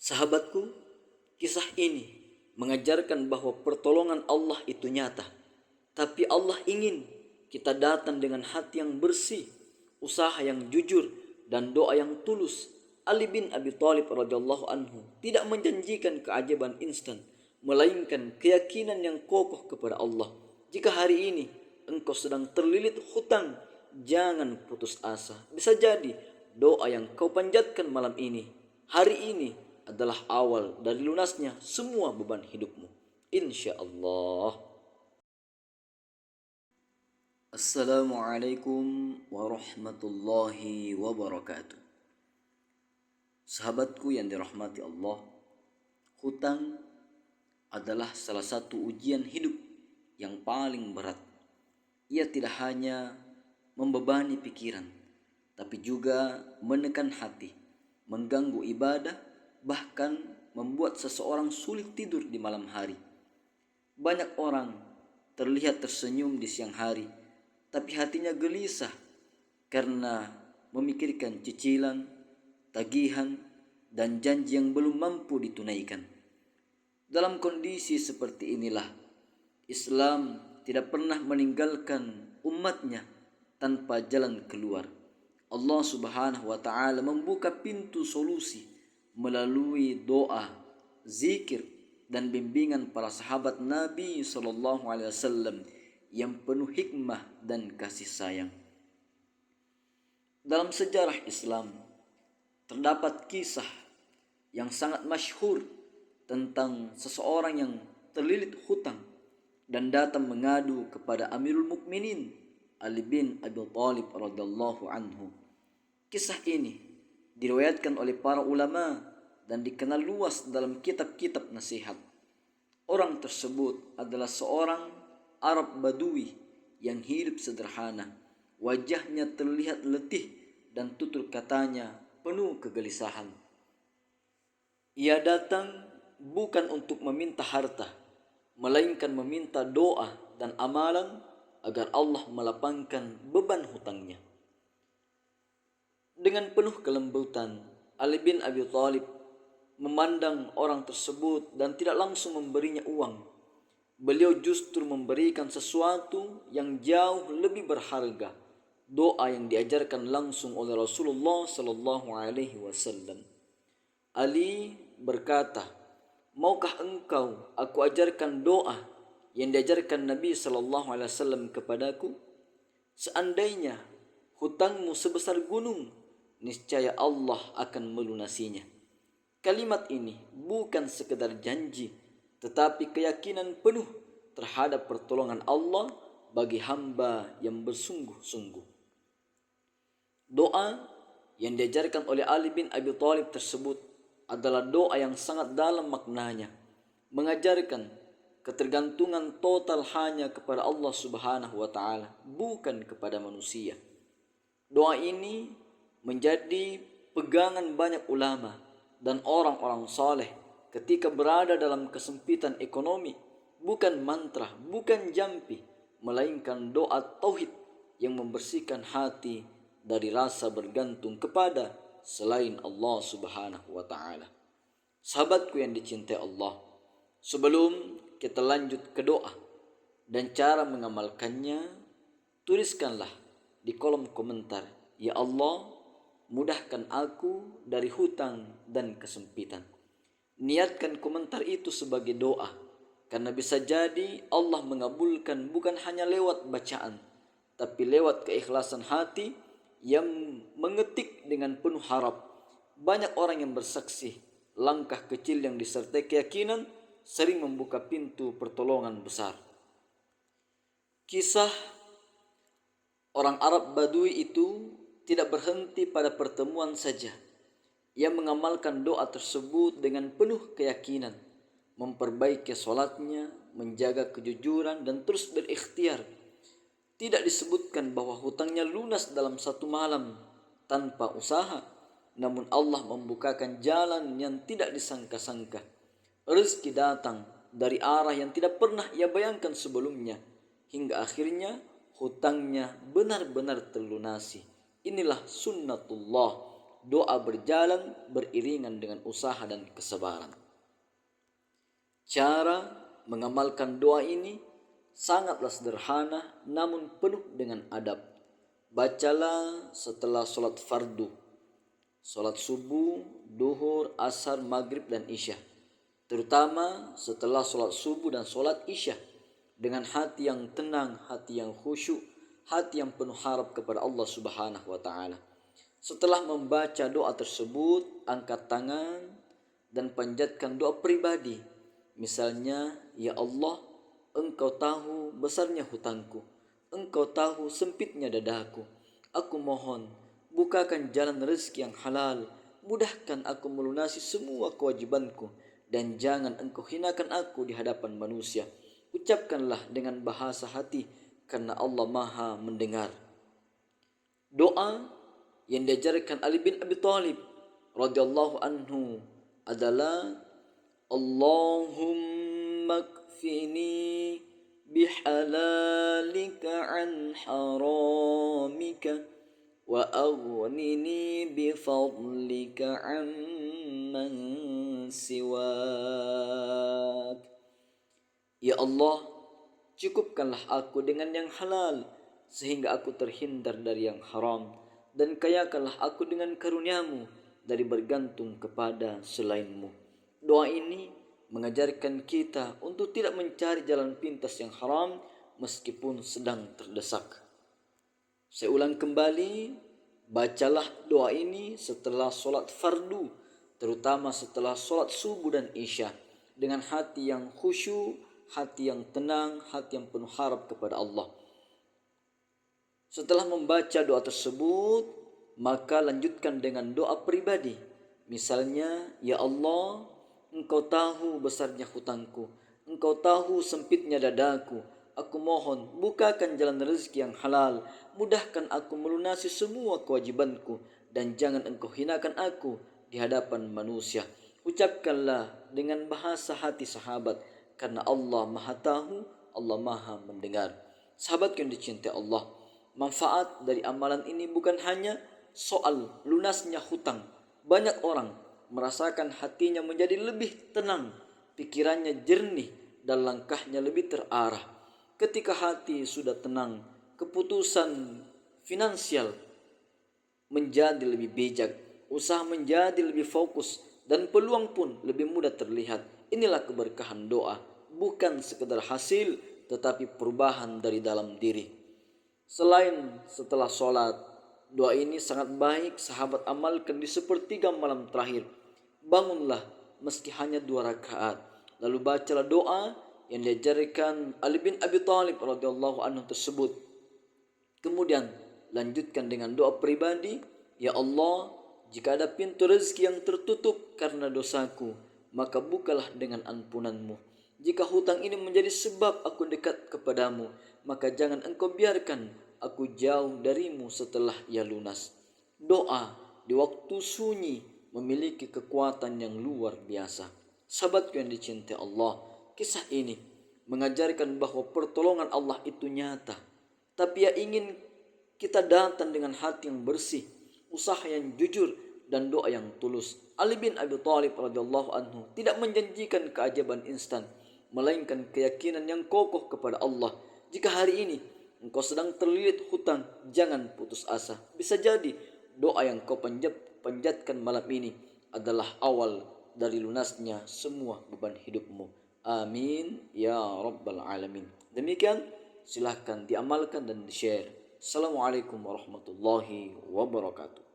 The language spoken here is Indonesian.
Sahabatku, kisah ini mengajarkan bahwa pertolongan Allah itu nyata. Tapi Allah ingin kita datang dengan hati yang bersih, usaha yang jujur, dan doa yang tulus. Ali bin Abi Thalib radhiyallahu anhu tidak menjanjikan keajaiban instan, melainkan keyakinan yang kokoh kepada Allah. Jika hari ini engkau sedang terlilit hutang, jangan putus asa. Bisa jadi doa yang kau panjatkan malam ini, hari ini adalah awal dari lunasnya semua beban hidupmu. Insya Allah. Assalamualaikum warahmatullahi wabarakatuh. Sahabatku yang dirahmati Allah, hutang adalah salah satu ujian hidup yang paling berat. Ia tidak hanya membebani pikiran, tapi juga menekan hati, mengganggu ibadah, bahkan membuat seseorang sulit tidur di malam hari. Banyak orang terlihat tersenyum di siang hari, tapi hatinya gelisah karena memikirkan cicilan, tagihan, dan janji yang belum mampu ditunaikan. Dalam kondisi seperti inilah, Islam tidak pernah meninggalkan umatnya tanpa jalan keluar. Allah Subhanahu wa taala membuka pintu solusi melalui doa, zikir, dan bimbingan para sahabat Nabi sallallahu alaihi wasallam yang penuh hikmah dan kasih sayang. Dalam sejarah Islam terdapat kisah yang sangat masyhur tentang seseorang yang terlilit hutang dan datang mengadu kepada Amirul Mukminin Ali bin Abi Thalib radhiyallahu anhu. Kisah ini diriwayatkan oleh para ulama dan dikenal luas dalam kitab-kitab nasihat. Orang tersebut adalah seorang Arab Badui yang hidup sederhana. Wajahnya terlihat letih dan tutur katanya penuh kegelisahan. Ia datang bukan untuk meminta harta, melainkan meminta doa dan amalan agar Allah melapangkan beban hutangnya. Dengan penuh kelembutan, Ali bin Abi Thalib memandang orang tersebut dan tidak langsung memberinya uang. Beliau justru memberikan sesuatu yang jauh lebih berharga, doa yang diajarkan langsung oleh Rasulullah sallallahu alaihi wasallam. Ali berkata, "Maukah engkau aku ajarkan doa yang diajarkan Nabi sallallahu alaihi wasallam kepadaku? Seandainya hutangmu sebesar gunung, niscaya Allah akan melunasinya." Kalimat ini bukan sekedar janji, tetapi keyakinan penuh terhadap pertolongan Allah bagi hamba yang bersungguh-sungguh. Doa yang diajarkan oleh Ali bin Abi Thalib tersebut adalah doa yang sangat dalam maknanya, mengajarkan ketergantungan total hanya kepada Allah Subhanahu wa taala, bukan kepada manusia. Doa ini menjadi pegangan banyak ulama dan orang-orang saleh ketika berada dalam kesempitan ekonomi. Bukan mantra, bukan jampi, melainkan doa tauhid yang membersihkan hati dari rasa bergantung kepada selain Allah Subhanahu wa taala. Sahabatku yang dicintai Allah, sebelum kita lanjut ke doa dan cara mengamalkannya, tuliskanlah di kolom komentar, "Ya Allah, mudahkan aku dari hutang dan kesempitan." Niatkan komentar itu sebagai doa, karena bisa jadi Allah mengabulkan bukan hanya lewat bacaan, tapi lewat keikhlasan hati yang mengetik dengan penuh harap. Banyak orang yang bersaksi, langkah kecil yang disertai keyakinan sering membuka pintu pertolongan besar. Kisah orang Arab Badui itu tidak berhenti pada pertemuan saja. Ia mengamalkan doa tersebut dengan penuh keyakinan, memperbaiki sholatnya, menjaga kejujuran, dan terus berikhtiar. Tidak disebutkan bahwa hutangnya lunas dalam satu malam tanpa usaha, namun Allah membukakan jalan yang tidak disangka-sangka. Rezeki datang dari arah yang tidak pernah ia bayangkan sebelumnya, hingga akhirnya hutangnya benar-benar terlunasi. Inilah sunnatullah, doa berjalan beriringan dengan usaha dan kesabaran. Cara mengamalkan doa ini sangatlah sederhana namun penuh dengan adab. Bacalah setelah sholat fardu, sholat subuh, duhur, asar, maghrib, dan isya. Terutama setelah sholat subuh dan sholat isya. Dengan hati yang tenang, hati yang khusyuk, hati yang penuh harap kepada Allah Subhanahu wa Ta'ala. Setelah membaca doa tersebut, angkat tangan dan panjatkan doa pribadi. Misalnya, ya Allah, Engkau tahu besarnya hutangku. Engkau tahu sempitnya dadaku. Aku mohon, bukakan jalan rezeki yang halal. Mudahkan aku melunasi semua kewajibanku. Dan jangan Engkau hinakan aku di hadapan manusia. Ucapkanlah dengan bahasa hati, karena Allah Maha mendengar. Doa yang diajarkan Ali bin Abi Thalib radhiyallahu anhu adalah Allahumma kfini bihalalika an haramika wa aghnini bifadlika amman siwak. Ya Allah, cukupkanlah aku dengan yang halal sehingga aku terhindar dari yang haram, dan kayakanlah aku dengan karuniamu dari bergantung kepada selainmu. Doa ini mengajarkan kita untuk tidak mencari jalan pintas yang haram meskipun sedang terdesak. Saya ulang kembali, bacalah doa ini setelah sholat fardu, terutama setelah sholat subuh dan isya, dengan hati yang khusyuk, hati yang tenang, hati yang penuh harap kepada Allah. Setelah membaca doa tersebut, maka lanjutkan dengan doa pribadi. Misalnya, ya Allah, Engkau tahu besarnya hutangku. Engkau tahu sempitnya dadaku. Aku mohon, bukakan jalan rezeki yang halal. Mudahkan aku melunasi semua kewajibanku. Dan jangan Engkau hinakan aku di hadapan manusia. Ucapkanlah dengan bahasa hati sahabat, karena Allah Maha tahu, Allah Maha mendengar. Sahabat yang dicintai Allah, manfaat dari amalan ini bukan hanya soal lunasnya hutang. Banyak orang merasakan hatinya menjadi lebih tenang, pikirannya jernih, dan langkahnya lebih terarah. Ketika hati sudah tenang, keputusan finansial menjadi lebih bijak, usaha menjadi lebih fokus, dan peluang pun lebih mudah terlihat. Inilah keberkahan doa, bukan sekedar hasil, tetapi perubahan dari dalam diri. Selain setelah sholat, doa ini sangat baik sahabat amalkan di sepertiga malam terakhir. Bangunlah meski hanya 2 rakaat, lalu bacalah doa yang diajarkan Ali bin Abi Thalib radhiyallahu anhu tersebut. Kemudian lanjutkan dengan doa pribadi, ya Allah, jika ada pintu rezeki yang tertutup karena dosaku, maka bukalah dengan ampunan-Mu. Jika hutang ini menjadi sebab aku dekat kepadamu, maka jangan Engkau biarkan aku jauh darimu setelah ia lunas. Doa di waktu sunyi memiliki kekuatan yang luar biasa. Sahabatku yang dicintai Allah, kisah ini mengajarkan bahwa pertolongan Allah itu nyata. Tapi ia ingin kita datang dengan hati yang bersih, usaha yang jujur, dan doa yang tulus. Ali bin Abi Thalib radhiyallahu anhu tidak menjanjikan keajaiban instan, melainkan keyakinan yang kokoh kepada Allah. Jika hari ini engkau sedang terlilit hutang, jangan putus asa. Bisa jadi doa yang kau panjatkan malam ini adalah awal dari lunasnya semua beban hidupmu. Amin ya rabbal alamin. Demikian, silahkan diamalkan dan di-share. Assalamualaikum warahmatullahi wabarakatuh.